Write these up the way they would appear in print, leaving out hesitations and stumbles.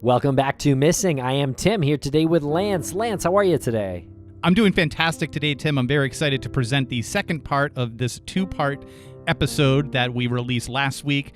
Welcome back to Missing. I am Tim here today with Lance. Lance, how are you today? I'm doing fantastic today, Tim. I'm very excited to present the second part of this two-part episode that we released last week.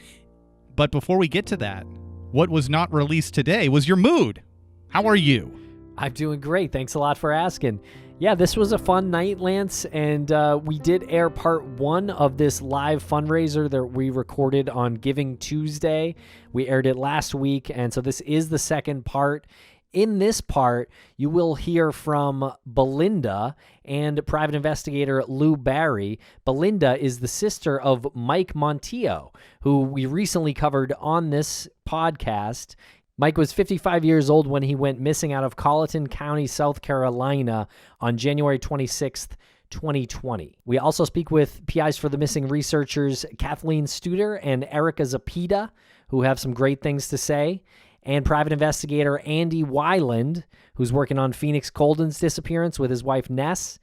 But before we get to that, what was not released today was your mood. How are you? I'm doing great. Thanks a lot for asking. Yeah, this was a fun night, Lance, and we did air part one of this live fundraiser that we recorded on Giving Tuesday. We aired it last week, and so this is the second part. In this part, you will hear from Belinda and private investigator Lou Barry. Belinda is the sister of Mike Montijo, who we recently covered on this podcast. Mike was 55 years old when he went missing out of Colleton County, South Carolina on January 26th, 2020. We also speak with PIs for the Missing researchers Kathleen Studer and Erica Zapita, who have some great things to say, and private investigator Andy Weyland, who's working on Phoenix Colden's disappearance with his wife Ness.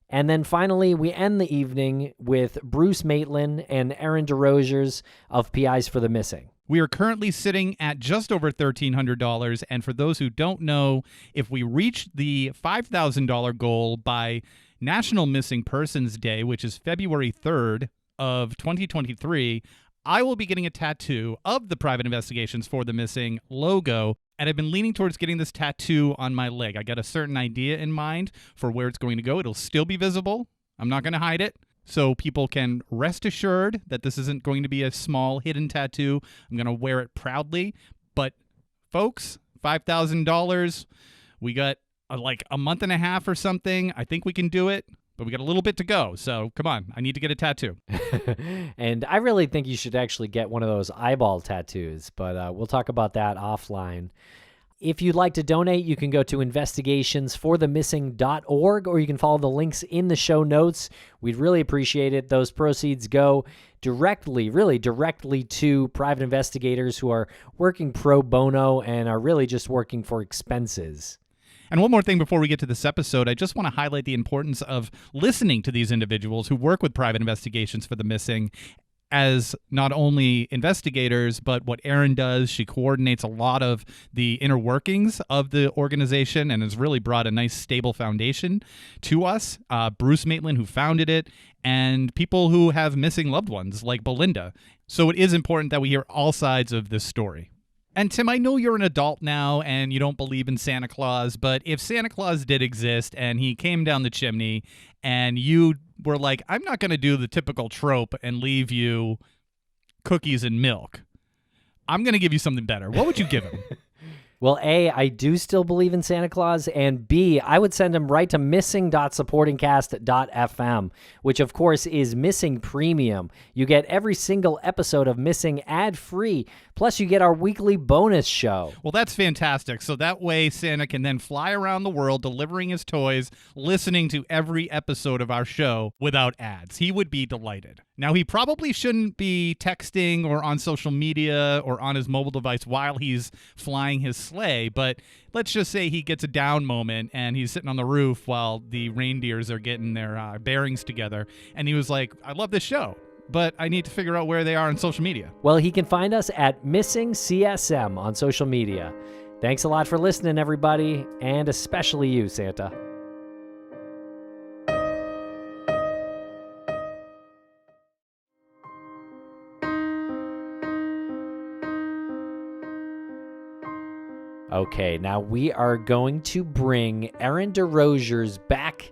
And then finally, we end the evening with Bruce Maitland and Erin Desrochers of PIs for the Missing. We are currently sitting at just over $1,300, and for those who don't know, if we reach the $5,000 goal by National Missing Persons Day, which is February 3rd of 2023, I will be getting a tattoo of the Private Investigations for the Missing logo, and I've been leaning towards getting this tattoo on my leg. I got a certain idea in mind for where it's going to go. It'll still be visible. I'm not going to hide it. So people can rest assured that this isn't going to be a small hidden tattoo. I'm going to wear it proudly. But folks, $5,000, we got like a month and a half or something. I think we can do it, but we got a little bit to go. So come on, I need to get a tattoo. And I really think you should actually get one of those eyeball tattoos, but we'll talk about that offline. If you'd like to donate, you can go to investigationsforthemissing.org, or you can follow the links in the show notes. We'd really appreciate it. Those proceeds go directly to private investigators who are working pro bono and are really just working for expenses. And one more thing before we get to this episode, I just want to highlight the importance of listening to these individuals who work with private investigations for the missing as not only investigators, but what Erin does. She coordinates a lot of the inner workings of the organization and has really brought a nice stable foundation to us. Bruce Maitland, who founded it, and people who have missing loved ones like Belinda. So it is important that we hear all sides of this story. And Tim, I know you're an adult now and you don't believe in Santa Claus, but if Santa Claus did exist and he came down the chimney and you were like, I'm not going to do the typical trope and leave you cookies and milk, I'm going to give you something better. What would you give him? Well, A, I do still believe in Santa Claus, and B, I would send him right to missing.supportingcast.fm, which of course is Missing Premium. You get every single episode of Missing ad-free, plus you get our weekly bonus show. Well, that's fantastic. So that way Santa can then fly around the world delivering his toys, listening to every episode of our show without ads. He would be delighted. Now, he probably shouldn't be texting or on social media or on his mobile device while he's flying his sleigh, but let's just say he gets a down moment and he's sitting on the roof while the reindeers are getting their bearings together, and he was like, I love this show, but I need to figure out where they are on social media. Well, he can find us at Missing CSM on social media. Thanks a lot for listening, everybody, and especially you, Santa. Okay, now we are going to bring Erin Desrochers back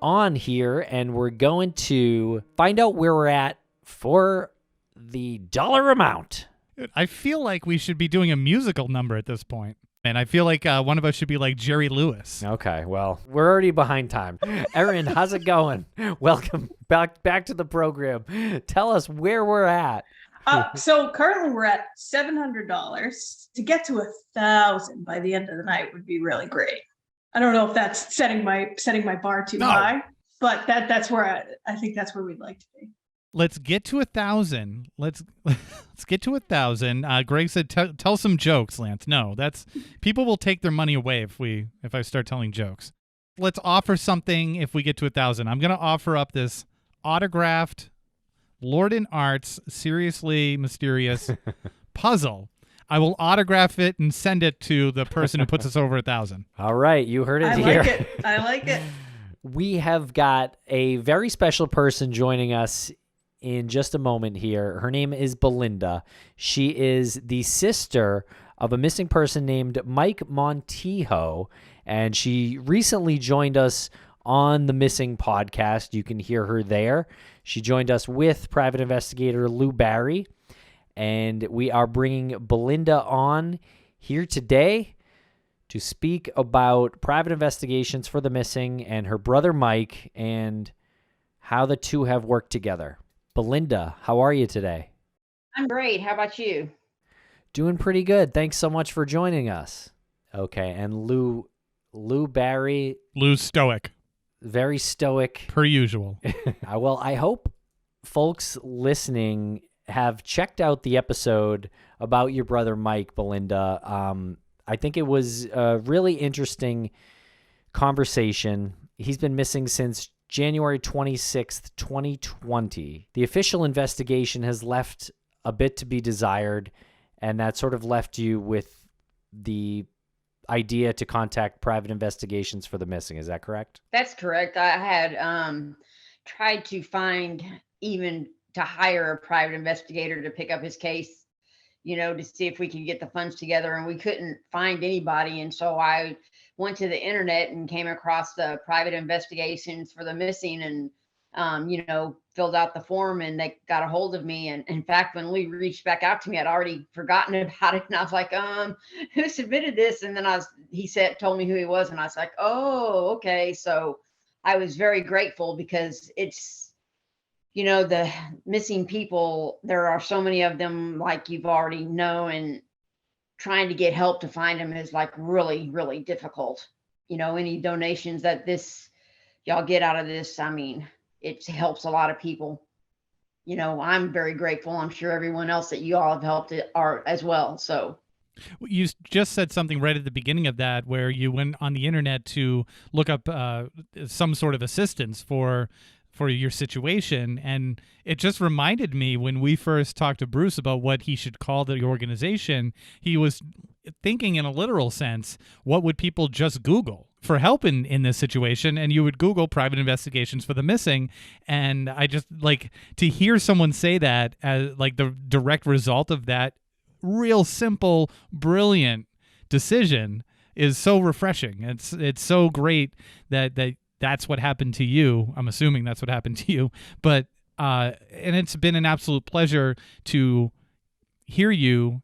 on here, and we're going to find out where we're at for the dollar amount. I feel like we should be doing a musical number at this point. And I feel like one of us should be like Jerry Lewis. Okay, well, we're already behind time. Erin, how's it going? Welcome back to the program. Tell us where we're at. So currently we're at $700. To get to 1,000 by the end of the night would be really great. I don't know if that's setting my bar too high, but that's where I think that's where we'd like to be. Let's get to 1,000. Let's get to 1,000. Greg said, "Tell some jokes, Lance." No, that's people will take their money away if I start telling jokes. Let's offer something if we get to 1,000. I'm gonna offer up this autographed Lord and Arts Seriously Mysterious puzzle. I will autograph it and send it to the person who puts us over 1,000. All right, you heard it I here. like it. I like it. We have got a very special person joining us in just a moment here. Her name is Belinda. She is the sister of a missing person named Mike Montijo, and she recently joined us on the Missing podcast. You can hear her there. She joined us with private investigator Lou Barry, and we are bringing Belinda on here today to speak about private investigations for the missing and her brother Mike and how the two have worked together. Belinda, how are you today? I'm great. How about you? Doing pretty good. Thanks so much for joining us. Okay, and Lou Barry. Lou's stoic. Very stoic. Per usual. Well, I hope folks listening have checked out the episode about your brother Mike, Belinda. I think it was a really interesting conversation. He's been missing since January 26th, 2020. The official investigation has left a bit to be desired, and that sort of left you with the idea to contact private investigations for the missing. Is that correct? That's correct. I had tried to find, even to hire a private investigator to pick up his case, to see if we could get the funds together, and we couldn't find anybody. And so I went to the internet and came across the private investigations for the missing, and filled out the form, and they got a hold of me. And in fact, when Lee reached back out to me, I'd already forgotten about it. And I was like, who submitted this? And then he told me who he was. And I was like, oh, okay. So I was very grateful, because it's, the missing people, there are so many of them, like you've already know, and trying to get help to find them is like really, really difficult. Any donations that y'all get out of this, I mean, it helps a lot of people. I'm very grateful. I'm sure everyone else that you all have helped are as well. So you just said something right at the beginning of that, where you went on the internet to look up some sort of assistance for your situation. And it just reminded me, when we first talked to Bruce about what he should call the organization, he was thinking in a literal sense, what would people just Google for help in this situation? And you would Google private investigations for the missing. And I just like to hear someone say that as like the direct result of that real simple, brilliant decision is so refreshing. It's so great that's what happened to you. I'm assuming that's what happened to you. But and it's been an absolute pleasure to hear you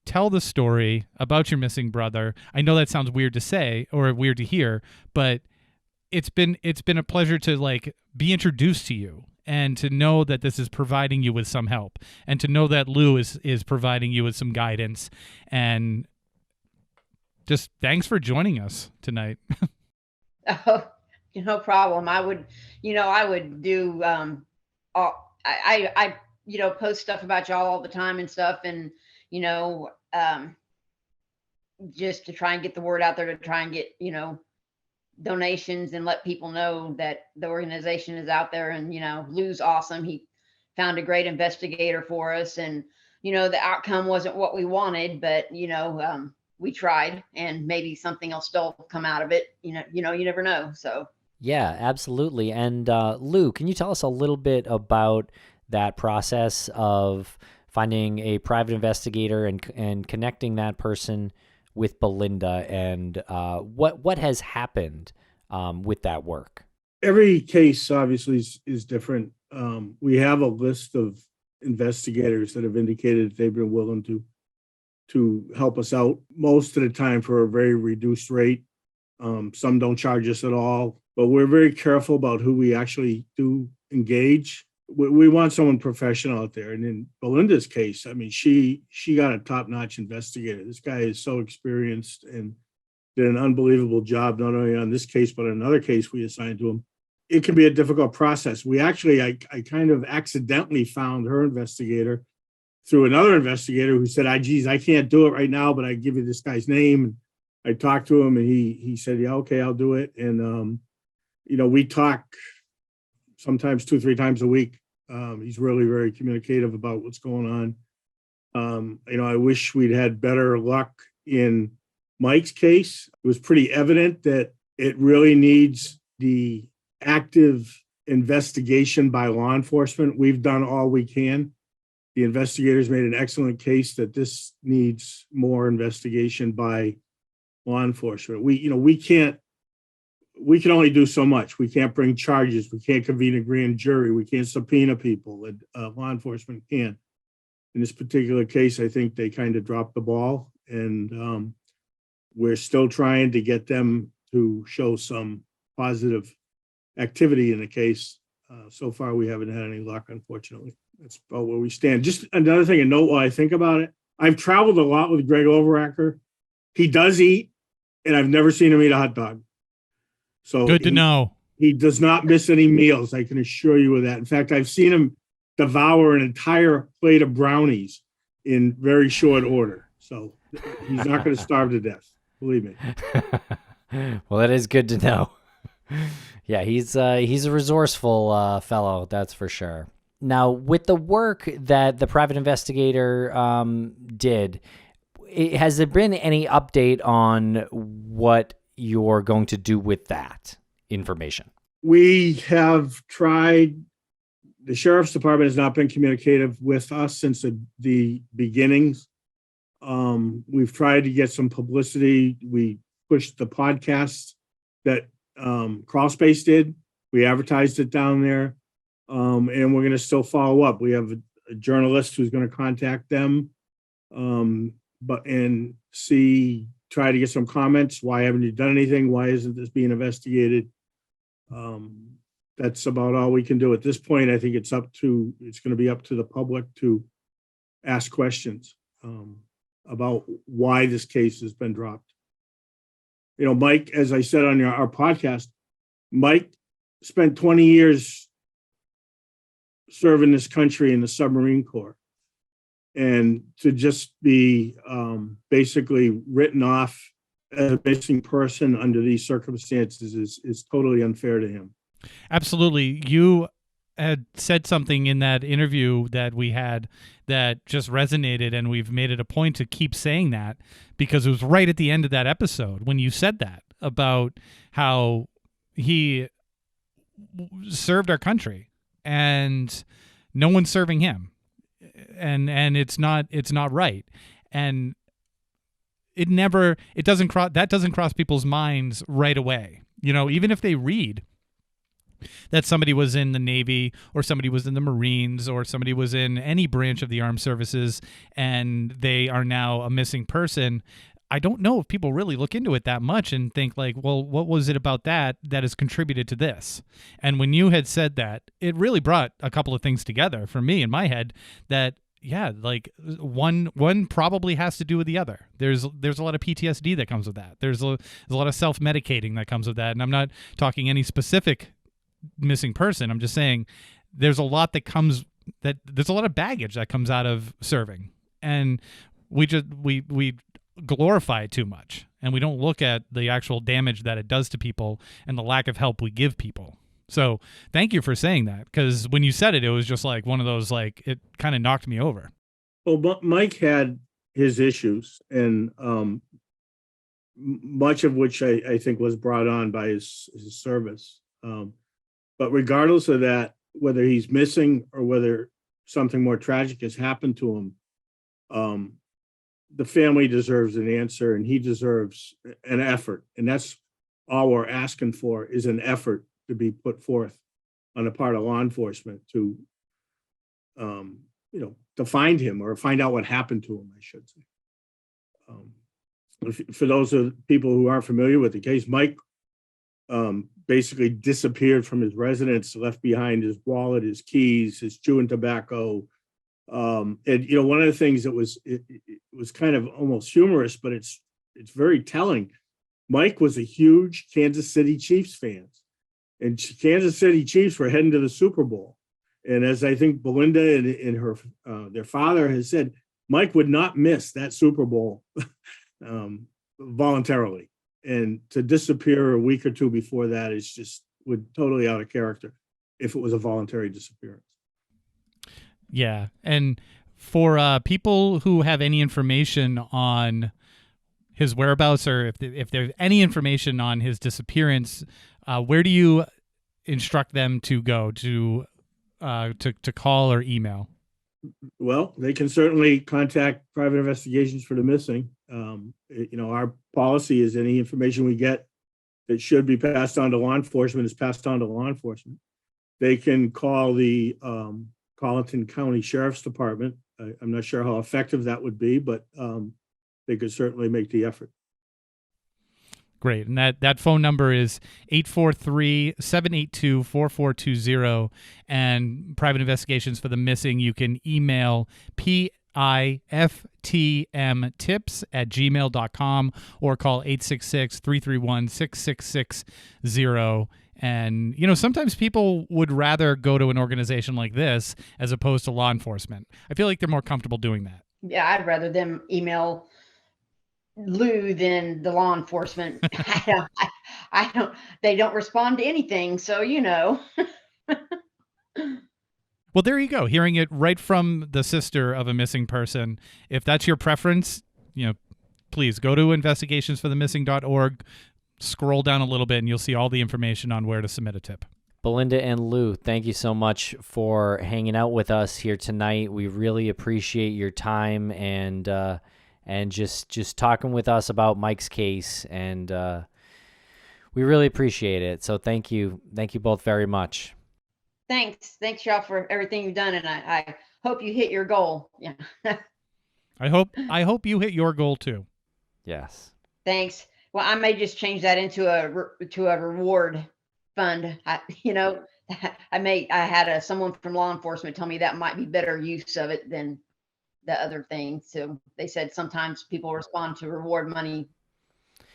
tell the story about your missing brother. I know that sounds weird to say or weird to hear, but it's been a pleasure to like be introduced to you, and to know that this is providing you with some help, and to know that Lou is providing you with some guidance. And just thanks for joining us tonight. Oh, no problem. I would do, I post stuff about y'all all the time and stuff. And, just to try and get the word out there, to try and get, donations, and let people know that the organization is out there. And, Lou's awesome. He found a great investigator for us, and, the outcome wasn't what we wanted, but, we tried, and maybe something will still come out of it. You never know. So. Yeah, absolutely. And Lou, can you tell us a little bit about that process of finding a private investigator and connecting that person with Belinda, and what has happened with that work? Every case obviously is different. We have a list of investigators that have indicated they've been willing to help us out, most of the time for a very reduced rate. Some don't charge us at all, but we're very careful about who we actually do engage. We want someone professional out there. And in Belinda's case, I mean, she got a top-notch investigator. This guy is so experienced and did an unbelievable job, not only on this case, but another case we assigned to him. It can be a difficult process. I kind of accidentally found her investigator through another investigator who said, geez, I can't do it right now, but I give you this guy's name. And I talked to him, and he said, yeah, okay, I'll do it. And, we talk sometimes 2-3 times a week. He's really very communicative about what's going on. I wish we'd had better luck in Mike's case. It was pretty evident that it really needs the active investigation by law enforcement. We've done all we can. The investigators made an excellent case that this needs more investigation by law enforcement. We can only do so much. We can't bring charges. We can't convene a grand jury. We can't subpoena people. Law enforcement can. In this particular case, I think they kind of dropped the ball, and we're still trying to get them to show some positive activity in the case. So far, we haven't had any luck, unfortunately. That's about where we stand. Just another thing to note while I think about it, I've traveled a lot with Greg Overacker. He does eat, and I've never seen him eat a hot dog. So good to know. He does not miss any meals. I can assure you of that. In fact, I've seen him devour an entire plate of brownies in very short order. So he's not going to starve to death. Believe me. Well, that is good to know. Yeah, he's a resourceful fellow, that's for sure. Now, with the work that the private investigator did, has there been any update on what you're going to do with that information? We have tried. The sheriff's department has not been communicative with us since the beginnings. We've tried to get some publicity. We pushed the podcast that Crawlspace did. We advertised it down there, and we're going to still follow up. We have a journalist who's going to contact them, try to get some comments. Why haven't you done anything? Why isn't this being investigated? That's about all we can do at this point. I think it's going to be up to the public to ask questions about why this case has been dropped. Mike, as I said on our podcast, Mike spent 20 years serving this country in the submarine corps. And to just be basically written off as a missing person under these circumstances is totally unfair to him. Absolutely. You had said something in that interview that we had that just resonated, and we've made it a point to keep saying that because it was right at the end of that episode when you said that about how he served our country and no one's serving him. And it's not right. And that doesn't cross people's minds right away. Even if they read that somebody was in the Navy or somebody was in the Marines or somebody was in any branch of the armed services and they are now a missing person, I don't know if people really look into it that much and think like, well, what was it about that has contributed to this? And when you had said that, it really brought a couple of things together for me in my head that, yeah, like one probably has to do with the other. There's a lot of PTSD that comes with that. There's a lot of self-medicating that comes with that. And I'm not talking any specific missing person. I'm just saying there's a lot there's a lot of baggage that comes out of serving. And we glorify it too much, and we don't look at the actual damage that it does to people and the lack of help we give people. So thank you for saying that, because when you said it, it was just like one of those, like, it kind of knocked me over. Well, Mike had his issues, and much of which I think was brought on by his service. But regardless of that, whether he's missing or whether something more tragic has happened to him, the family deserves an answer, and he deserves an effort. And that's all we're asking for, is an effort to be put forth on the part of law enforcement to, to find him or find out what happened to him, I should say. For those of people who aren't familiar with the case, Mike basically disappeared from his residence, left behind his wallet, his keys, his chewing tobacco. And one of the things that was kind of almost humorous, but it's very telling. Mike was a huge Kansas City Chiefs fan, and Kansas City Chiefs were heading to the Super Bowl. And as I think Belinda and her their father has said, Mike would not miss that Super Bowl voluntarily. And to disappear a week or two before that is just totally out of character if it was a voluntary disappearance. Yeah. And For people who have any information on his whereabouts, or if there's any information on his disappearance, where do you instruct them to go to call or email? Well, they can certainly contact private investigations for the missing. Our policy is any information we get that should be passed on to law enforcement is passed on to law enforcement. They can call the Colleton County Sheriff's Department. I'm not sure how effective that would be, but they could certainly make the effort. Great. And that phone number is 843-782-4420. And private investigations for the missing, you can email PIFTM tips@gmail.com, or call 866-331-6660. And, sometimes people would rather go to an organization like this as opposed to law enforcement. I feel like they're more comfortable doing that. Yeah, I'd rather them email Lou than the law enforcement. I don't, they don't respond to anything. So, Well, there you go. Hearing it right from the sister of a missing person. If that's your preference, please go to investigationsforthemissing.org, scroll down a little bit, and you'll see all the information on where to submit a tip. Belinda and Lou, thank you so much for hanging out with us here tonight. We really appreciate your time and just talking with us about Mike's case, and we really appreciate it. So thank you both very much. Thanks y'all for everything you've done, and I hope you hit your goal. Yeah. I hope you hit your goal too. Yes. Thanks. Well, I may just change that into a reward fund. I had someone from law enforcement tell me that might be better use of it than the other thing. So they said sometimes people respond to reward money.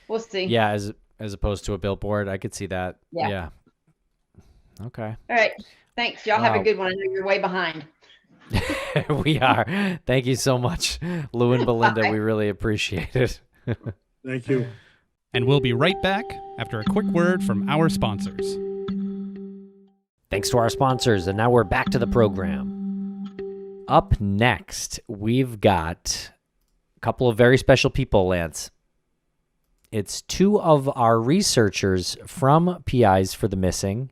We'll see. Yeah, as opposed to a billboard, I could see that. Yeah. Okay. All right. Thanks. Y'all have a good one. I know you're way behind. We are. Thank you so much, Lou and Belinda. Bye. We really appreciate it. Thank you. And we'll be right back after a quick word from our sponsors. Thanks to our sponsors, and now we're back to the program. Up next, we've got a couple of very special people, Lance. It's two of our researchers from PIs for the Missing.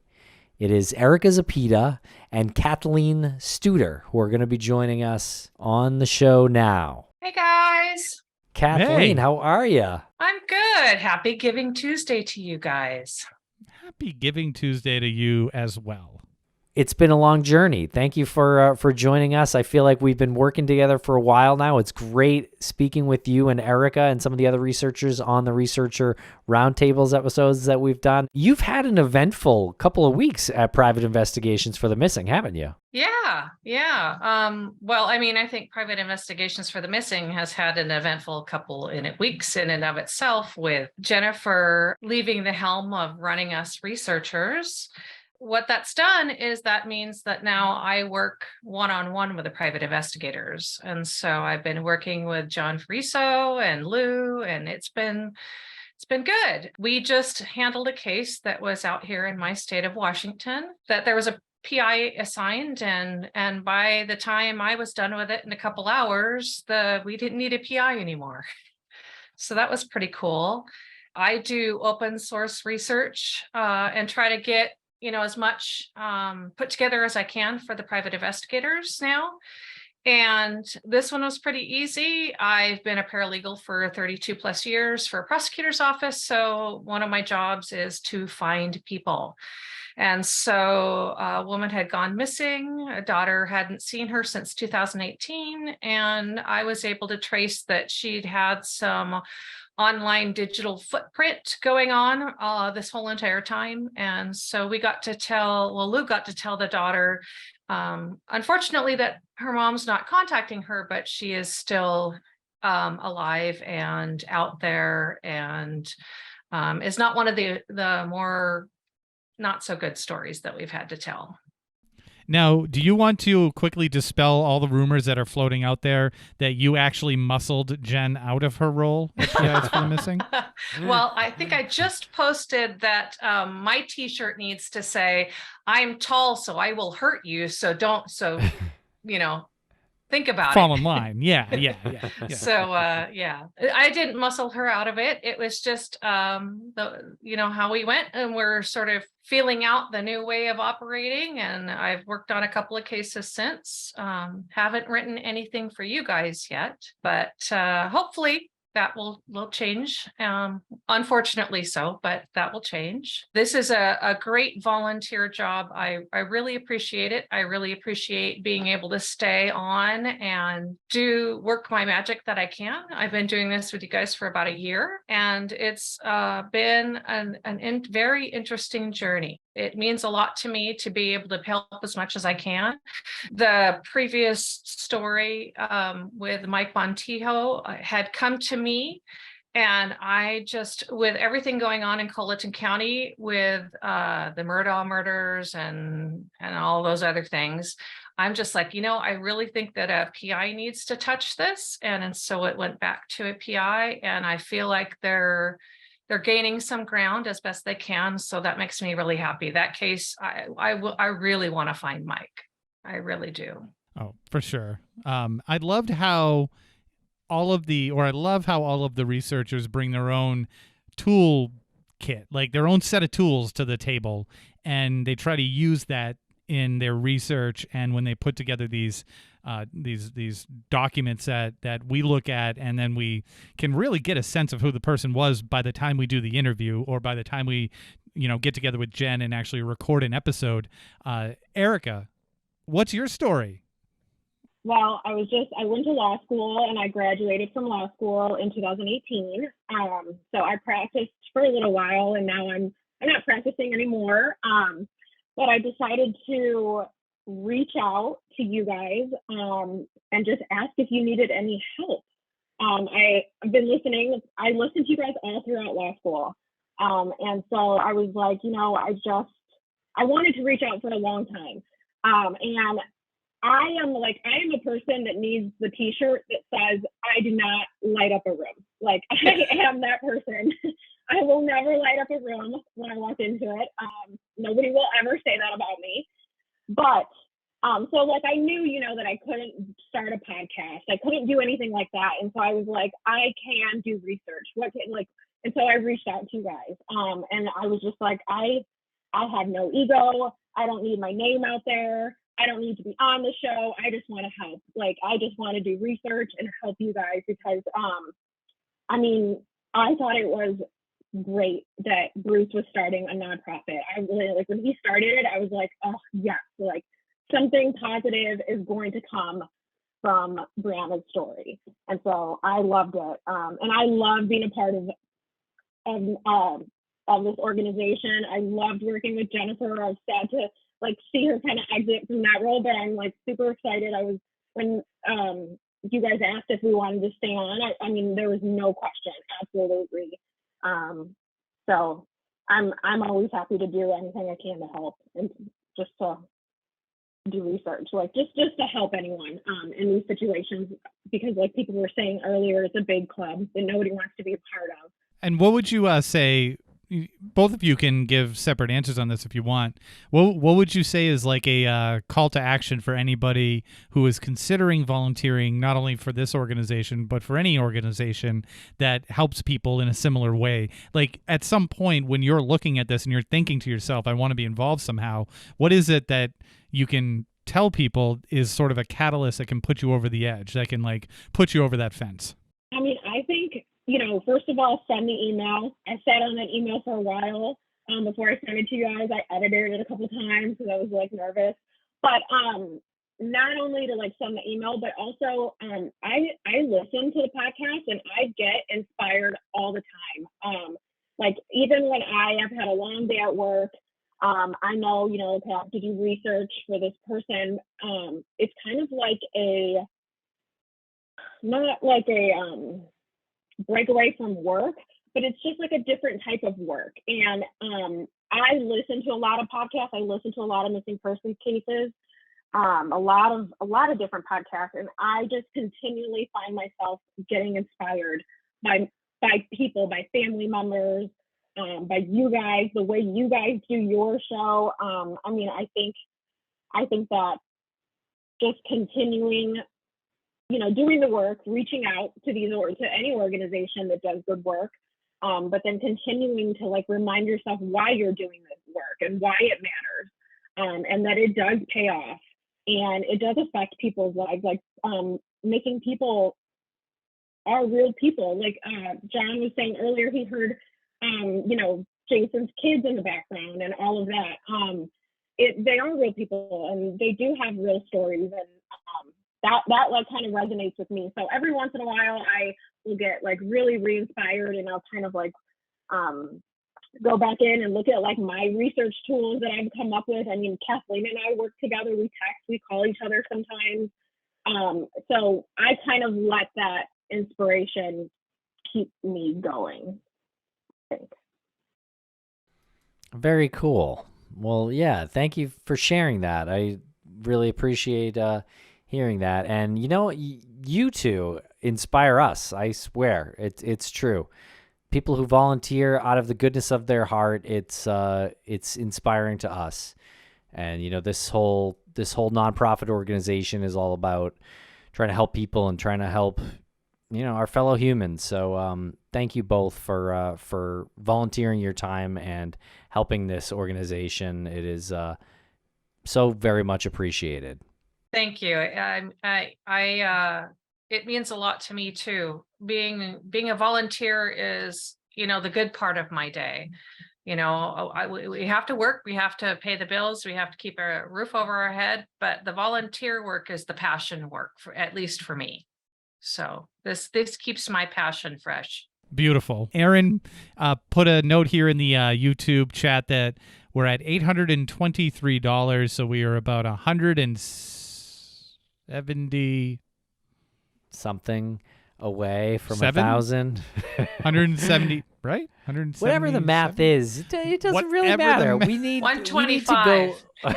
It is Erica Zapita and Kathleen Studer, who are going to be joining us on the show now. Hey, guys. Kathleen, Hey. how are you? I'm good. Happy Giving Tuesday to you guys. Happy Giving Tuesday to you as well. It's been a long journey. Thank you for joining us. I feel like we've been working together for a while now. It's great speaking with you and Erica and some of the other researchers on the Researcher Roundtables episodes that we've done. You've had an eventful couple of weeks at Private Investigations for the Missing, haven't you? Yeah. Well, I think Private Investigations for the Missing has had an eventful couple weeks in and of itself, with Jennifer leaving the helm of running us researchers. What that's done is that means that now I work one-on-one with the private investigators. And so I've been working with John Friso and Lou, and it's been good. We just handled a case that was out here in my state of Washington, that there was a PI assigned, and by the time I was done with it in a couple hours, we didn't need a PI anymore. So that was pretty cool. I do open source research and try to get as much put together as I can for the private investigators now. And this one was pretty easy. I've been a paralegal for 32 plus years for a prosecutor's office. So one of my jobs is to find people. And so a woman had gone missing. A daughter hadn't seen her since 2018. And I was able to trace that she'd had some online digital footprint going on this whole entire time. And so Lou got to tell the daughter, unfortunately, that her mom's not contacting her, but she is still alive and out there, and is not one of the more not so good stories that we've had to tell. Now, do you want to quickly dispel all the rumors that are floating out there that you actually muscled Jen out of her role at PIs for the Missing? Well, I think I just posted that my t-shirt needs to say, "I'm tall, so I will hurt you. So don't, think about fall it. in line. Yeah. So yeah, I didn't muscle her out of it. It was just how we went, and we're sort of feeling out the new way of operating. And I've worked on a couple of cases since. Haven't written anything for you guys yet, but hopefully that will change. Unfortunately so, but that will change. This is a great volunteer job. I really appreciate it. I really appreciate being able to stay on and work my magic that I can. I've been doing this with you guys for about a year, and it's been a very interesting journey. It means a lot to me to be able to help as much as I can. The previous story with Mike Montijo had come to me, and I just, with everything going on in Colleton County with the Murdaugh murders and all those other things, I'm just like, I really think that a PI needs to touch this. And so it went back to a PI, and I feel like they're gaining some ground as best they can. So that makes me really happy. That case, I really want to find Mike. I really do. Oh, for sure. I love how all of the researchers bring their own tool kit, like their own set of tools to the table, and they try to use that in their research. And when they put together these documents that we look at, and then we can really get a sense of who the person was by the time we do the interview, or by the time we, get together with Jen and actually record an episode. Erica, what's your story? Well, I went to law school, and I graduated from law school in 2018. So I practiced for a little while, and now I'm not practicing anymore. But I decided to reach out to you guys and just ask if you needed any help. I've been listening. I listened to you guys all throughout law school. And so I was like, I wanted to reach out for a long time. And I am a person that needs the t-shirt that says, I do not light up a room. Like, I am that person. I will never light up a room when I walk into it. Nobody will ever say that about me. But so I knew, that I couldn't start a podcast. I couldn't do anything like that. And so I was like, I can do research. And so I reached out to you guys. And I was just like, I have no ego. I don't need my name out there. I don't need to be on the show. I just want to help. I just want to do research and help you guys because, I thought it was great that Bruce was starting a nonprofit. I really, when he started it, I was like, oh, yes, something positive is going to come from Brianna's story. And so I loved it. And I love being a part of this organization. I loved working with Jennifer. I was sad to see her kind of exit from that role, but I'm super excited. When you guys asked if we wanted to stay on, there was no question, absolutely. So I'm always happy to do anything I can to help and just to do research, just to help anyone in these situations, because people were saying earlier, it's a big club that nobody wants to be a part of. And what would you say? Both of you can give separate answers on this if you want. What would you say is a call to action for anybody who is considering volunteering, not only for this organization, but for any organization that helps people in a similar way? At some point when you're looking at this and you're thinking to yourself, I want to be involved somehow, what is it that you can tell people is sort of a catalyst that can put you over the edge, that can put you over that fence? I think, first of all, send the email. I sat on that email for a while before I sent it to you guys. I edited it a couple times because I was nervous. But not only to send the email, but also I listen to the podcast and I get inspired all the time. Even when I have had a long day at work, I know, I have to do research for this person. It's kind of not like a break away from work, but it's just a different type of work. And I listen to a lot of podcasts. I listen to a lot of missing persons cases, a lot of different podcasts, and I just continually find myself getting inspired by people, by family members, by you guys, the way you guys do your show. I think that just continuing doing the work, reaching out to to any organization that does good work, but then continuing to like remind yourself why you're doing this work and why it matters, and that it does pay off and it does affect people's lives, like making people are real people. Like John was saying earlier, he heard, Jason's kids in the background and all of that. They are real people and they do have real stories, and that like kind of resonates with me. So every once in a while I will get like really re-inspired, and I'll kind of like go back in and look at like my research tools that I've come up with. I mean, Kathleen and I work together, we text, we call each other sometimes. So I kind of let that inspiration keep me going, I think. Very cool. Well, yeah, thank you for sharing that. I really appreciate hearing that. And you two inspire us. I swear, it's true. People who volunteer out of the goodness of their heart, it's inspiring to us. And this whole nonprofit organization is all about trying to help people and trying to help our fellow humans. So thank you both for volunteering your time and helping this organization. It is so very much appreciated. Thank you. It means a lot to me too. Being a volunteer is, the good part of my day. We have to work, we have to pay the bills, we have to keep a roof over our head, but the volunteer work is the passion work, at least for me. So this keeps my passion fresh. Beautiful. Erin put a note here in the YouTube chat that we're at $823, so we are about 170 something away from 1,000. 170, right? 170. Whatever the math is, it doesn't really matter. We need 125. We need to go.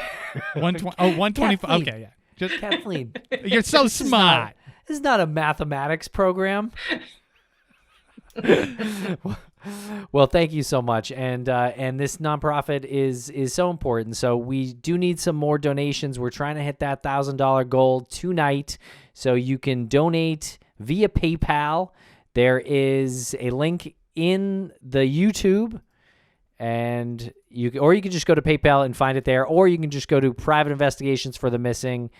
125. Kathleen, Okay, yeah. Just Kathleen, you're so smart. This is not a mathematics program. Well, thank you so much, and this nonprofit is so important. So we do need some more donations. We're trying to hit that $1,000 goal tonight, so you can donate via PayPal. There is a link in the YouTube, and you can just go to PayPal and find it there, or you can just go to Private Investigations for the Missing,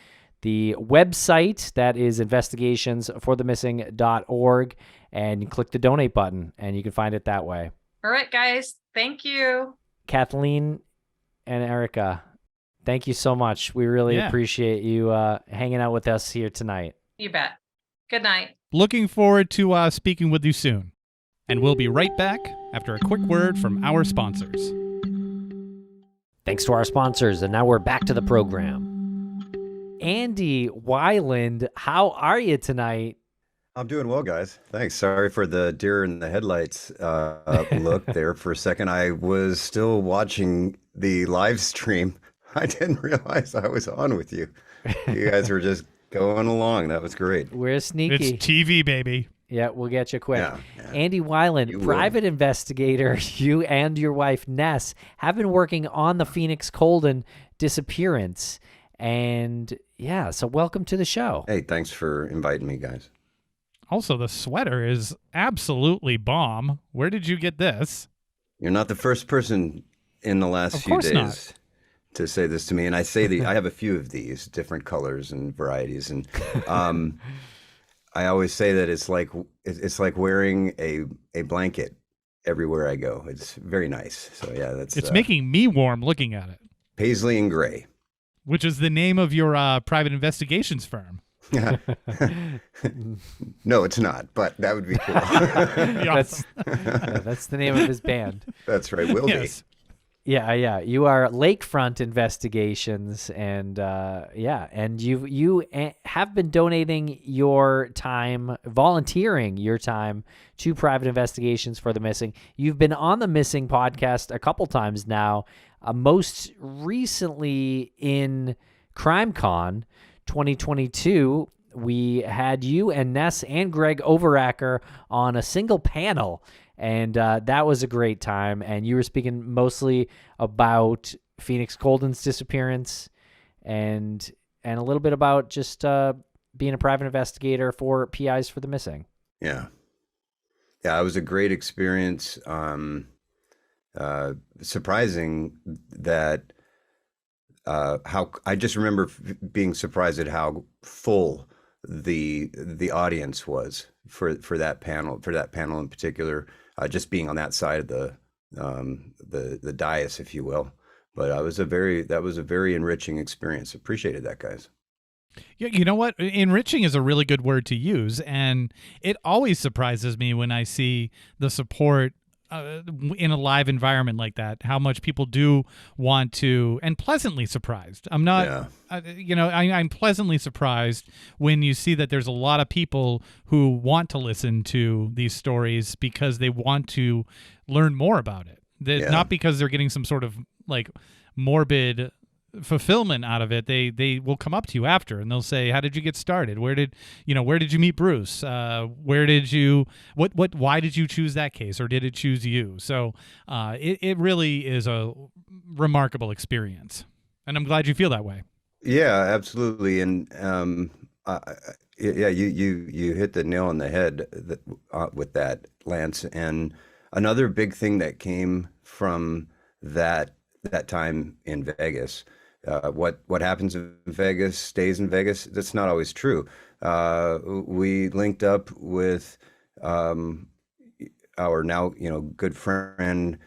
the website that is investigationsforthemissing.org, and click the donate button, and you can find it that way. All right, guys. Thank you. Kathleen and Erica, thank you so much. We really appreciate you hanging out with us here tonight. You bet. Good night. Looking forward to speaking with you soon. And we'll be right back after a quick word from our sponsors. Thanks to our sponsors, and now we're back to the program. Andy Weyland, how are you tonight? I'm doing well, guys. Thanks. Sorry for the deer in the headlights look there for a second. I was still watching the live stream. I didn't realize I was on with you. You guys were just going along. That was great. We're sneaky. It's TV, baby. Yeah, we'll get you quick. Yeah. Andy Weyland, private investigator, you and your wife, Ness, have been working on the Phoenix Colden disappearance. And yeah, so welcome to the show. Hey, thanks for inviting me, guys. Also, the sweater is absolutely bomb. Where did you get this? You're not the first person in the last few days to say this to me. And I say I have a few of these different colors and varieties. And I always say that it's like wearing a blanket everywhere I go. It's very nice. So yeah, it's making me warm looking at it. Paisley and Gray, which is the name of your private investigations firm. No, it's not, but that would be cool. That's the name of his band. That's right. Will be. Yeah. You are Lakefront Investigations, and and you have been donating your time, volunteering your time to Private Investigations for the Missing. You've been on the Missing podcast a couple times now, most recently in CrimeCon 2022. We had you and Ness and Greg Overacker on a single panel, and that was a great time. And you were speaking mostly about Phoenix Colden's disappearance and a little bit about just being a private investigator for PIs for the missing. Yeah. Yeah, it was a great experience. Surprising that how I just remember being surprised at how full the audience was for that panel in particular, just being on that side of the dais, if you will. But that was a very enriching experience. Appreciated that, guys. Yeah, you know what? Enriching is a really good word to use, and it always surprises me when I see the support in a live environment like that, how much people do want to, and pleasantly surprised. I'm not, I'm pleasantly surprised when you see that there's a lot of people who want to listen to these stories because they want to learn more about it. Not because they're getting some sort of like morbid fulfillment out of it. They will come up to you after and they'll say, how did you get started? Where did you meet Bruce? Why did you choose that case, or did it choose you? So it really is a remarkable experience, and I'm glad you feel that way. Yeah, absolutely. And you hit the nail on the head with that, Lance. And another big thing that came from that time in Vegas, what happens in Vegas stays in Vegas. That's not always true. We linked up with our now good friend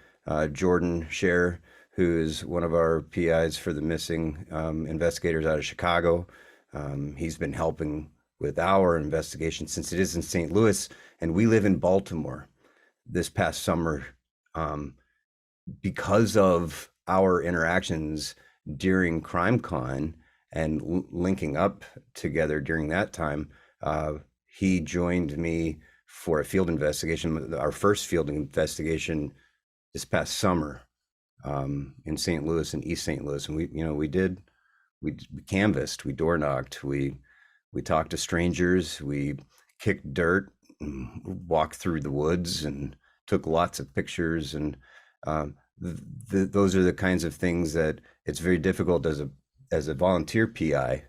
Jordan Scher, who is one of our PIs for the missing investigators out of Chicago. He's been helping with our investigation since it is in St. Louis, and we live in Baltimore. This past summer, because of our interactions during CrimeCon and linking up together during that time, he joined me for a field investigation, our first field investigation this past summer in St. Louis and East St. Louis. And we canvassed, we door knocked, we talked to strangers, we kicked dirt, walked through the woods, and took lots of pictures. And those are the kinds of things that it's very difficult as a volunteer PI.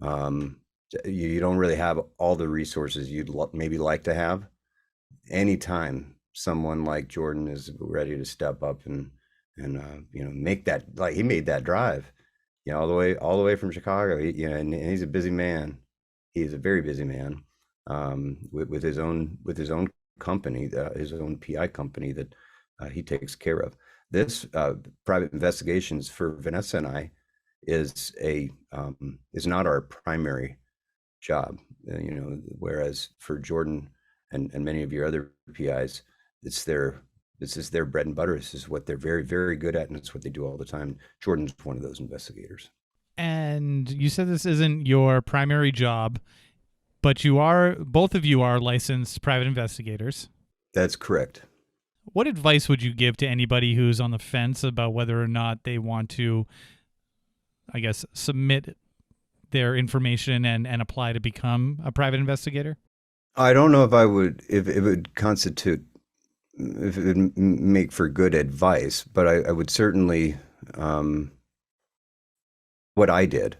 You don't really have all the resources you'd maybe like to have. Anytime someone like Jordan is ready to step up and make that, like he made that drive, all the way from Chicago. And he's a busy man. He's a very busy man, with his own company, his own PI company that he takes care of. This private investigations for Vanessa and I is not our primary job, whereas for Jordan and many of your other PIs, this is their bread and butter. This is what they're very, very good at, and it's what they do all the time. Jordan's one of those investigators. And you said this isn't your primary job, but both of you are licensed private investigators. That's correct. What advice would you give to anybody who's on the fence about whether or not they want to, I guess, submit their information and apply to become a private investigator? I don't know if it would make for good advice, but I would certainly, what I did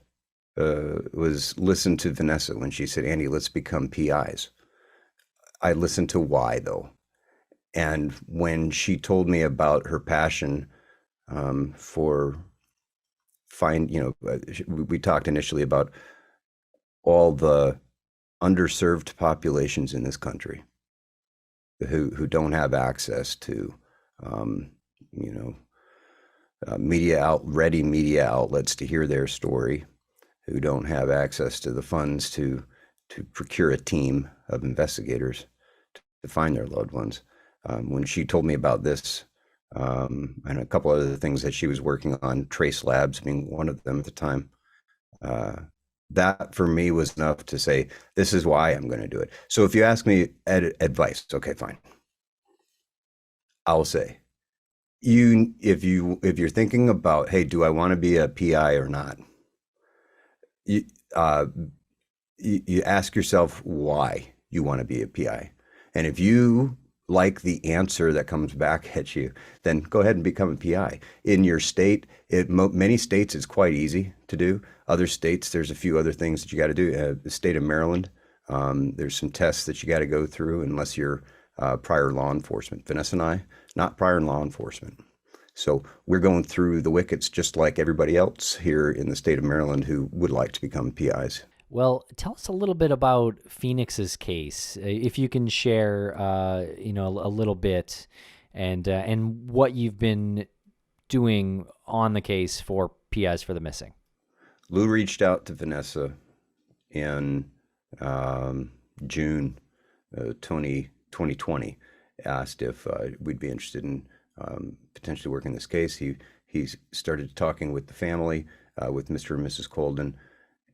was listen to Vanessa when she said, Andy, let's become PIs. I listened to why, though. And when she told me about her passion we talked initially about all the underserved populations in this country who don't have access to, ready media outlets to hear their story, who don't have access to the funds to procure a team of investigators to find their loved ones. When she told me about this, and a couple other things that she was working on, trace labs being one of them at the time, that for me was enough to say, this is why I'm going to do it. So if you ask me advice, okay, fine. I'll say, if you're thinking about, hey, do I want to be a PI or not? You ask yourself why you want to be a PI. And if you like the answer that comes back at you, then go ahead and become a PI. In your state, many states it's quite easy to do. Other states, there's a few other things that you got to do. The state of Maryland, there's some tests that you got to go through unless you're prior law enforcement. Vanessa and I, not prior law enforcement. So we're going through the wickets just like everybody else here in the state of Maryland who would like to become PIs. Well, tell us a little bit about Phoenix's case, if you can share, a little bit, and what you've been doing on the case for PIs for the missing. Lou reached out to Vanessa in June 2020, asked if we'd be interested in potentially working this case. He started talking with the family, with Mr. and Mrs. Colden,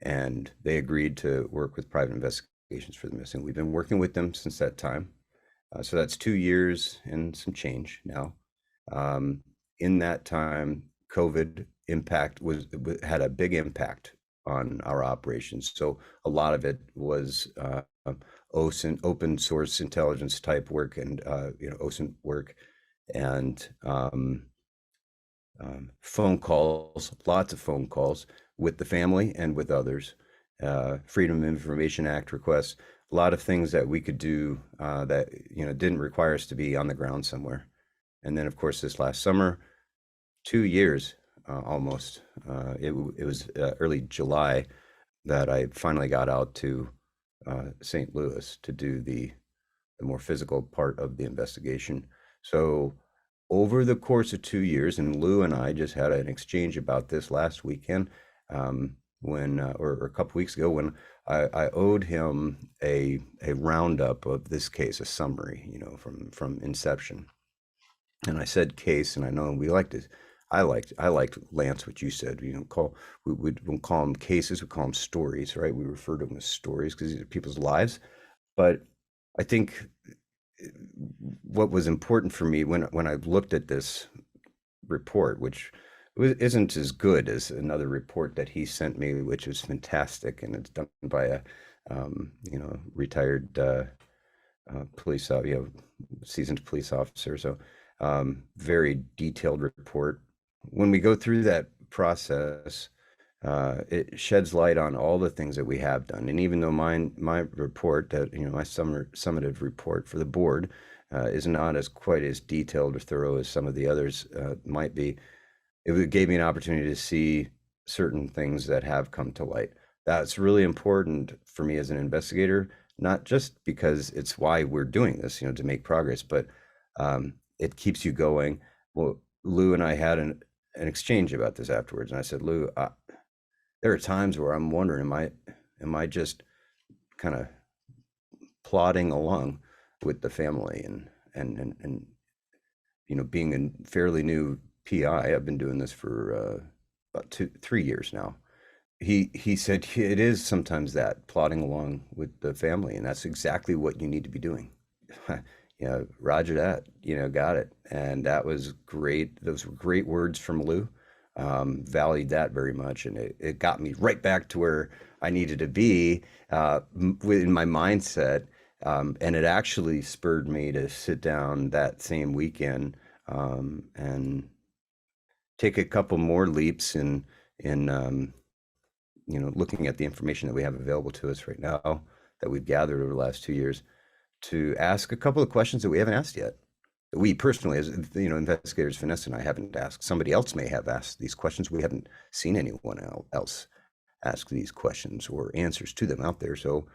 and they agreed to work with private investigations for the missing. We've been working with them since that time. So that's 2 years and some change now. In that time, COVID had a big impact on our operations. So a lot of it was open source intelligence type work and OSINT work, and phone calls, lots of phone calls with the family and with others, Freedom of Information Act requests, a lot of things that we could do that didn't require us to be on the ground somewhere. And then, of course, this last summer, 2 years almost, it was early July that I finally got out to St. Louis to do the more physical part of the investigation. So over the course of 2 years, and Lou and I just had an exchange about this last weekend, or a couple weeks ago, when I owed him a roundup of this case, a summary, from inception. And I said case, and I know we liked it. I liked Lance, what you said. We won't call them cases, we call them stories, right? We refer to them as stories because these are people's lives. But I think what was important for me when I looked at this report, which isn't as good as another report that he sent me, which was fantastic, and it's done by a retired police, seasoned police officer. So very detailed report. When we go through that process, it sheds light on all the things that we have done. And even though my report, that my summative report for the board, is not quite as detailed or thorough as some of the others might be, it gave me an opportunity to see certain things that have come to light. That's really important for me as an investigator, not just because it's why we're doing this, to make progress, but it keeps you going. Well, Lou and I had an exchange about this afterwards, and I said, Lou, there are times where I'm wondering, am I just kind of plodding along with the family, and being a fairly new PI, I've been doing this for about 2-3 years now. He said it is sometimes that plodding along with the family, and that's exactly what you need to be doing. Roger that, got it. And that was great. Those were great words from Lou. Valued that very much, and it got me right back to where I needed to be in my mindset, and it actually spurred me to sit down that same weekend and take a couple more leaps in looking at the information that we have available to us right now, that we've gathered over the last 2 years, to ask a couple of questions that we haven't asked yet. We personally, as investigators, Vanessa and I, haven't asked. Somebody else may have asked these questions. We haven't seen anyone else ask these questions or answers to them out there. So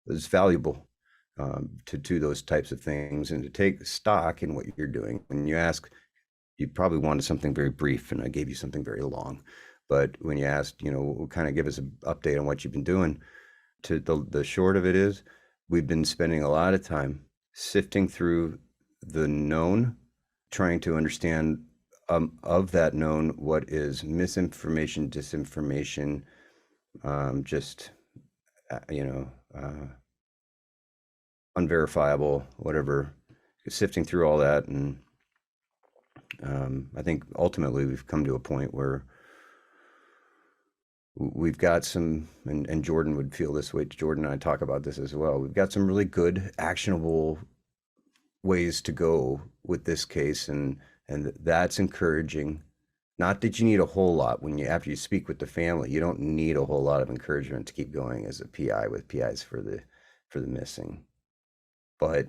it's valuable to do those types of things and to take stock in what you're doing. When you ask, you probably wanted something very brief, and I gave you something very long. But when you asked, kind of give us an update on what you've been doing, to the short of it is, we've been spending a lot of time sifting through the known, trying to understand of that known, what is misinformation, disinformation, unverifiable, whatever, sifting through all that. And I think ultimately we've come to a point where we've got some, and Jordan would feel this way, Jordan and I talk about this as well, we've got some really good, actionable ways to go with this case, and that's encouraging. Not that you need a whole lot after you speak with the family. You don't need a whole lot of encouragement to keep going as a PI with PIs for the missing. But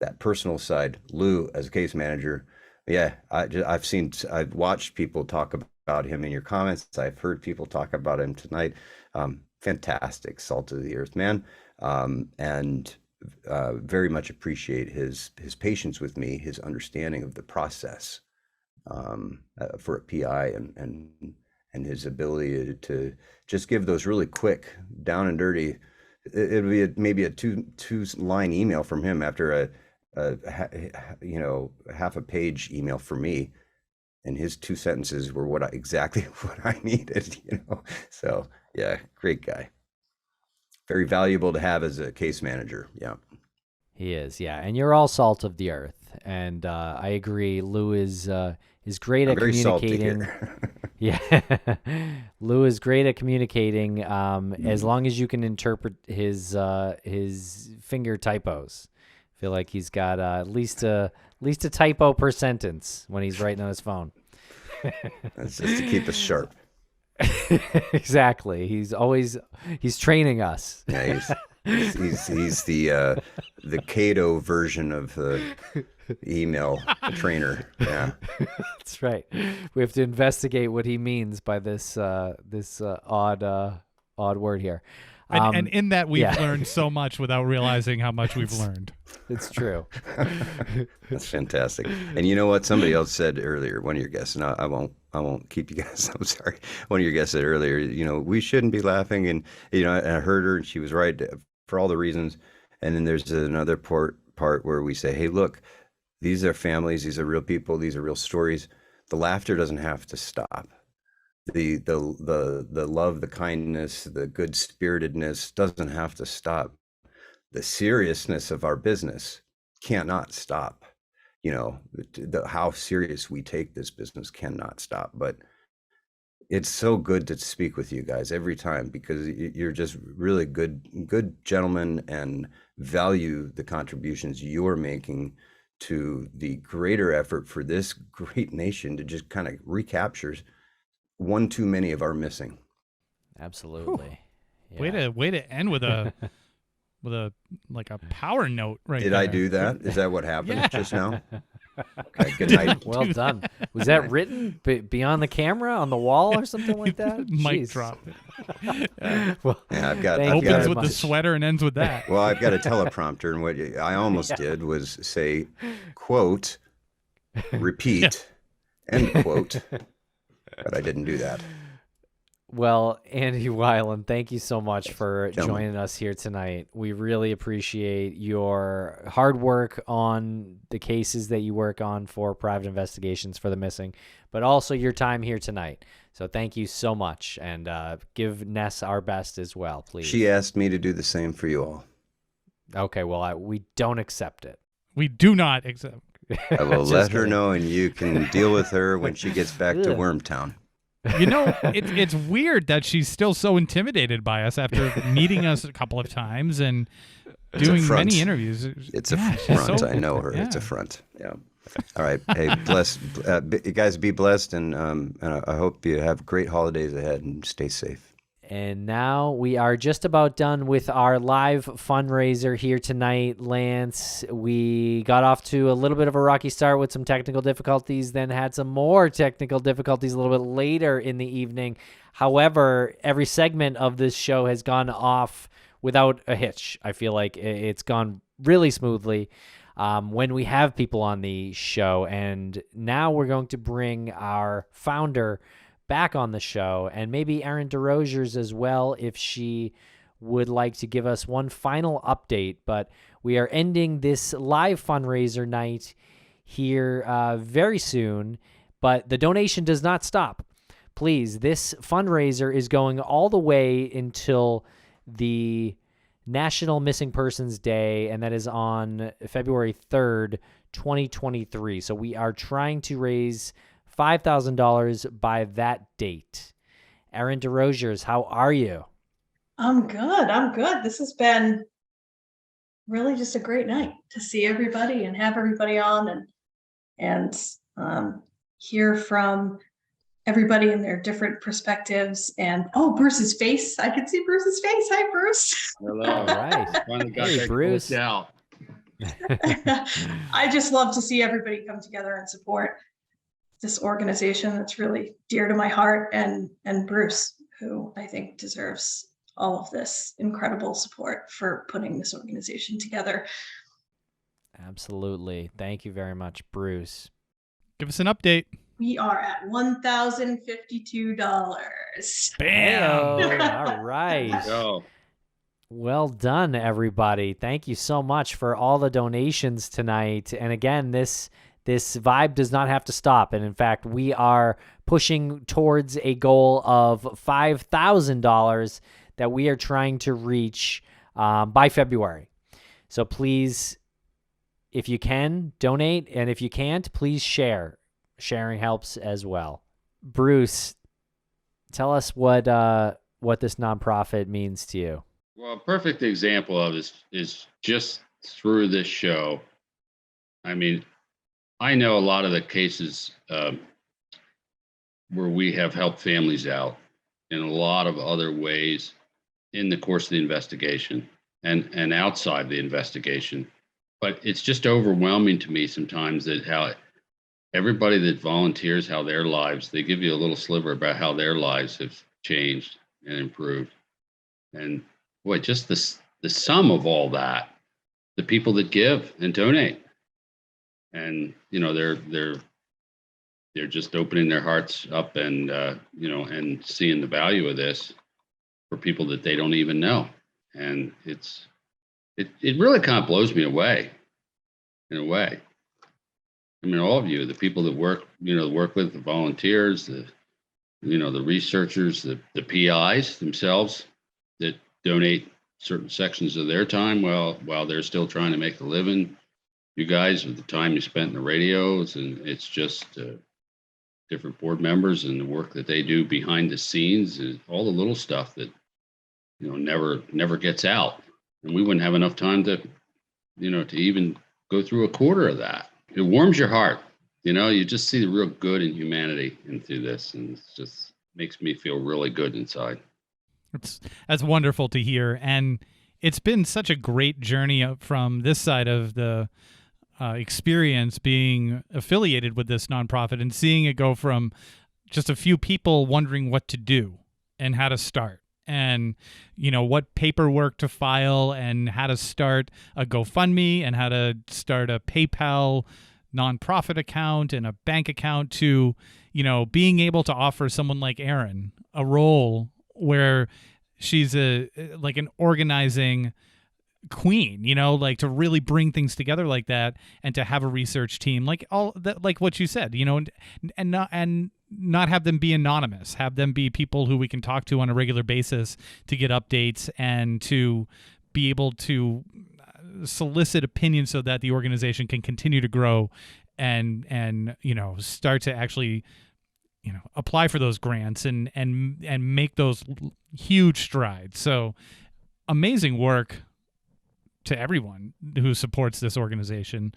that personal side, Lou as a case manager, yeah, I've watched people talk about him in your comments. I've heard people talk about him tonight. Fantastic, salt of the earth man, and very much appreciate his patience with me, his understanding of the process for a PI, and his ability to just give those really quick, down and dirty. It'd be maybe a two line email from him after half a page email from me, and his 2 sentences were exactly what I needed. So yeah, great guy. Very valuable to have as a case manager. Yeah. He is, yeah. And you're all salt of the earth. And I agree. Lou is great at communicating. Yeah. Lou is great at communicating as long as you can interpret his finger typos. I feel like he's got at least a typo per sentence when he's writing on his phone. That's just to keep us sharp. Exactly. He's training us. Yeah, he's the Cato version of the email trainer. Yeah, that's right. We have to investigate what he means by this odd word here. And in that, we've learned so much without realizing how much we've learned. It's true. That's fantastic. And you know what? Somebody else said earlier, one of your guests, and I won't keep you guys. I'm sorry. One of your guests said earlier, we shouldn't be laughing. And, and I heard her, and she was right for all the reasons. And then there's another part where we say, hey, look, these are families. These are real people. These are real stories. The laughter doesn't have to stop. The love, the kindness, the good spiritedness doesn't have to stop. The seriousness of our business cannot stop. How serious we take this business cannot stop. But it's so good to speak with you guys every time, because you're just really good gentlemen and value the contributions you're making to the greater effort for this great nation to just kind of recapture one too many of our missing. Absolutely. Yeah. Way to end with a like a power note right Did there. I do that? Is that what happened just now? Okay, good night. Well done. Was that written beyond the camera on the wall or something like that? Mic drop. Well, yeah, opens with the sweater and ends with that. Well, I've got a teleprompter, and what I almost did was say, quote, repeat, end quote. But I didn't do that. Well, Andy Weyland, thank you so much for joining us here tonight. We really appreciate your hard work on the cases that you work on for private investigations for the missing, but also your time here tonight. So thank you so much, and give Ness our best as well, please. She asked me to do the same for you all. Okay, well, we don't accept it. We do not accept. I will let her know, and you can deal with her when she gets back to Wormtown. It's weird that she's still so intimidated by us after meeting us a couple of times and doing many interviews. It's a front. I know her. Yeah. It's a front. Yeah. All right. Hey, bless. You guys be blessed, and I hope you have great holidays ahead and stay safe. And now we are just about done with our live fundraiser here tonight, Lance. We got off to a little bit of a rocky start with some technical difficulties, then had some more technical difficulties a little bit later in the evening. However, every segment of this show has gone off without a hitch. I feel like it's gone really smoothly when we have people on the show. And now we're going to bring our founder back on the show, and maybe Erin Desrochers as well, if she would like to give us one final update. But we are ending this live fundraiser night here very soon, but the donation does not stop. Please, this fundraiser is going all the way until the National Missing Persons Day, and that is on February 3rd, 2023. So we are trying to raise $5,000 by that date. Erin Desrochers, how are you? I'm good. This has been really just a great night to see everybody and have everybody on and hear from everybody in their different perspectives. And Bruce's face. I could see Bruce's face. Hi, Bruce. Hello. All right. Hey, Bruce. Out. I just love to see everybody come together and support this organization that's really dear to my heart, and Bruce, who I think deserves all of this incredible support for putting this organization together. Absolutely. Thank you very much, Bruce. Give us an update. We are at $1,052. Bam! All right. Go. Well done, everybody. Thank you so much for all the donations tonight. And again, this vibe does not have to stop. And in fact, we are pushing towards a goal of $5,000 that we are trying to reach by February. So please, if you can, donate. And if you can't, please share. Sharing helps as well. Bruce, tell us what this nonprofit means to you. Well, a perfect example of this is just through this show. I mean, I know a lot of the cases where we have helped families out in a lot of other ways in the course of the investigation and outside the investigation. But it's just overwhelming to me sometimes that how everybody that volunteers, how their lives, they give you a little sliver about how their lives have changed and improved. And boy, just the sum of all that, the people that give and donate, and they're just opening their hearts up and and seeing the value of this for people that they don't even know, and it really kind of blows me away, in a way. I mean, all of you, the people that work with the volunteers, the researchers, the PIs themselves that donate certain sections of their time while they're still trying to make a living. You guys, with the time you spent in the radios, and it's just different board members and the work that they do behind the scenes, and all the little stuff that never gets out. And we wouldn't have enough time to even go through a quarter of that. It warms your heart. You just see the real good in humanity into this, and it just makes me feel really good inside. That's wonderful to hear, and it's been such a great journey from this side of the experience, being affiliated with this nonprofit and seeing it go from just a few people wondering what to do and how to start, and what paperwork to file, and how to start a GoFundMe, and how to start a PayPal nonprofit account and a bank account, to being able to offer someone like Erin a role where she's like an organizing queen, to really bring things together like that, and to have a research team like all that, like what you said, and not have them be anonymous, have them be people who we can talk to on a regular basis to get updates, and to be able to solicit opinions so that the organization can continue to grow and start to actually apply for those grants and make those huge strides. So amazing work to everyone who supports this organization,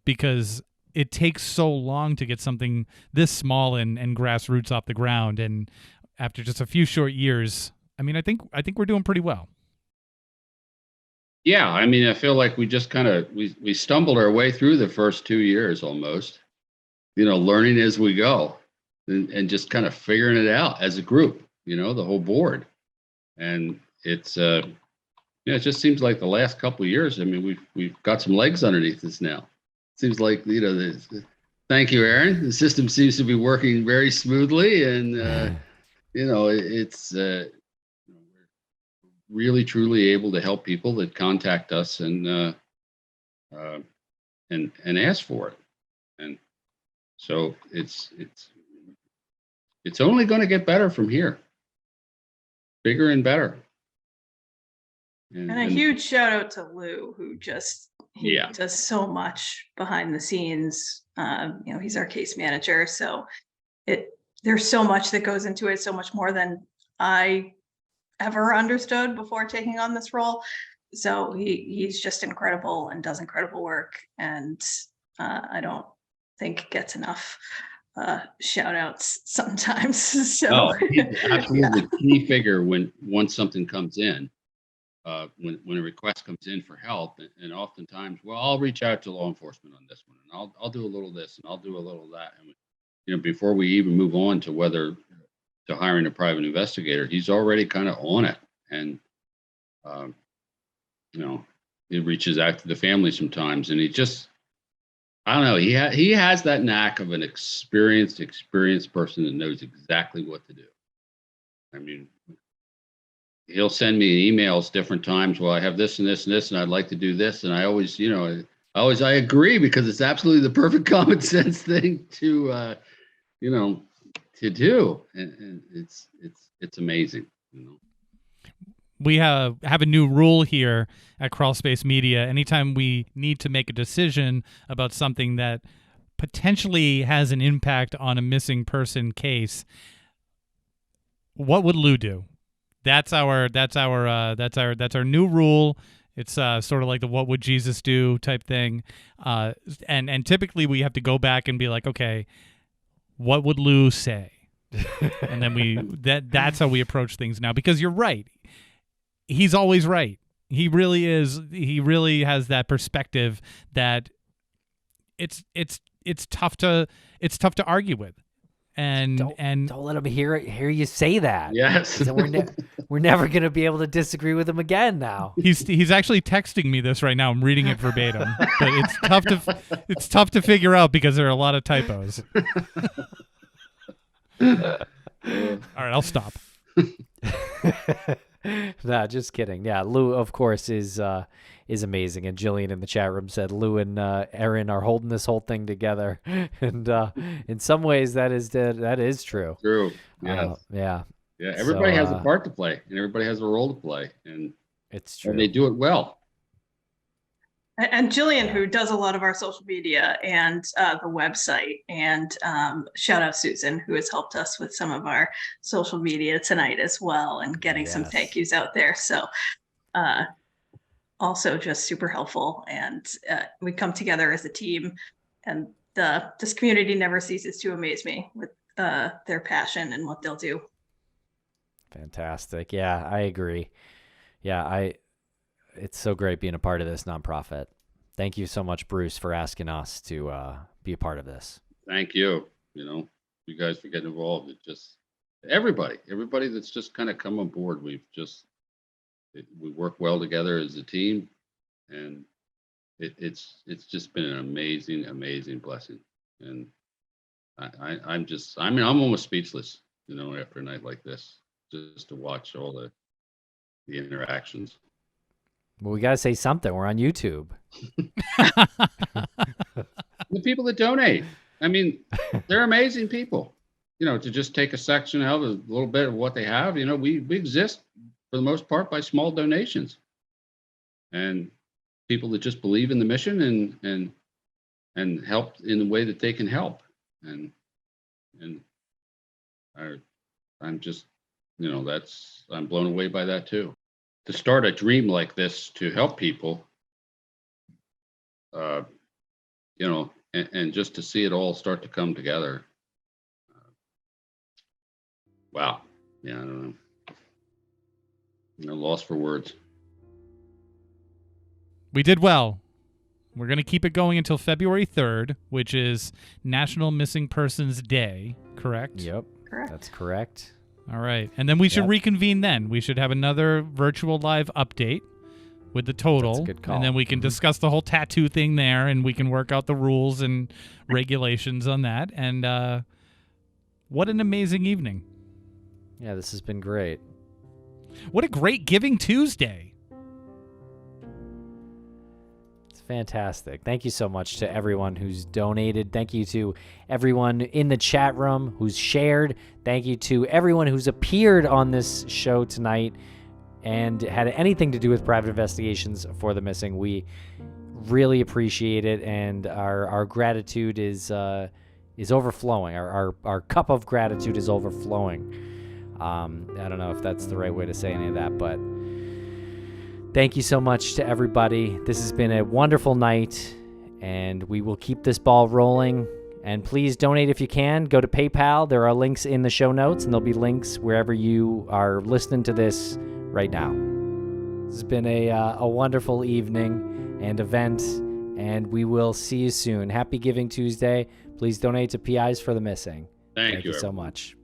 because it takes so long to get something this small and grassroots off the ground. And after just a few short years, I mean, I think we're doing pretty well. Yeah, I mean, I feel like we just kind of we stumbled our way through the first 2 years almost, learning as we go, and just kind of figuring it out as a group, the whole board. And it's it just seems like the last couple of years, I mean, we've got some legs underneath us now. Seems like thank you, Erin. The system seems to be working very smoothly, and it's really truly able to help people that contact us and ask for it. And so it's only going to get better from here, bigger and better. And a huge shout out to Lou, who does so much behind the scenes. He's our case manager, so there's so much that goes into it, so much more than I ever understood before taking on this role. So he's just incredible and does incredible work. And I don't think gets enough shout outs sometimes. So he's absolutely key figure once something comes in. When a request comes in for help, and oftentimes, well, I'll reach out to law enforcement on this one, and I'll do a little this, and I'll do a little that, and before we even move on to whether to hiring a private investigator, he's already kind of on it, and he reaches out to the family sometimes, and he just, I don't know, he has that knack of an experienced person that knows exactly what to do. I mean, he'll send me emails different times. Well, I have this and this and this, and I'd like to do this. And I always, I agree, because it's absolutely the perfect common sense thing to do. And it's amazing. We have a new rule here at Crawlspace Media. Anytime we need to make a decision about something that potentially has an impact on a missing person case, what would Lou do? That's our new rule. It's sort of like the "What would Jesus do" type thing, and typically we have to go back and be like, okay, what would Lou say? And then that's how we approach things now, because you're right. He's always right. He really is. He really has that perspective that it's tough to argue with. And don't let him hear you say that. Yes. So we're never going to be able to disagree with him again now. He's actually texting me this right now. I'm reading it verbatim, but it's tough to figure out because there are a lot of typos. All right, I'll stop. Nah, just kidding. Yeah, Lou, of course, is amazing. And Jillian in the chat room said Lou and Erin are holding this whole thing together, and in some ways that is true. True. Yes. Yeah. Yeah. Everybody has a part to play, and everybody has a role to play, and it's true. And they do it well. And Jillian, who does a lot of our social media and the website, and shout out Susan, who has helped us with some of our social media tonight as well, and getting some thank yous out there. So also just super helpful, and we come together as a team, and this community never ceases to amaze me with their passion and what they'll do. Fantastic. Yeah, I agree. Yeah, it's so great being a part of this nonprofit. Thank you so much, Bruce, for asking us to be a part of this. Thank you. You guys for getting involved. It just everybody that's just kind of come on board. We work well together as a team, and it's just been an amazing blessing. And I'm almost speechless, after a night like this, just to watch all the interactions. Well, we got to say something. We're on YouTube. The people that donate, they're amazing people. To just take a section out of a little bit of what they have, we exist for the most part by small donations, and people that just believe in the mission and help in the way that they can help. And I'm just, I'm blown away by that too. To start a dream like this to help people, and just to see it all start to come together. Wow. Yeah, I don't know. Lost for words. We did well. We're going to keep it going until February 3rd, which is National Missing Persons Day, correct? Yep. Correct. That's correct. All right. And then we should reconvene then. We should have another virtual live update with the total. That's a good call. And then we can discuss the whole tattoo thing there, and we can work out the rules and regulations on that. And what an amazing evening. Yeah, this has been great. What a great Giving Tuesday. It's fantastic. Thank you so much to everyone who's donated. Thank you to everyone in the chat room who's shared. Thank you to everyone who's appeared on this show tonight and had anything to do with private investigations for the missing. We really appreciate it, and our gratitude is overflowing. Our cup of gratitude is overflowing. I don't know if that's the right way to say any of that, but Thank you so much to everybody. This has been a wonderful night, and we will keep this ball rolling. And please donate if you can. Go to PayPal. There are links in the show notes, and there'll be links wherever you are listening to this right now. This has been a wonderful evening and event, and we will see you soon. Happy Giving Tuesday. Please donate to PIs for the Missing. Thank you so much.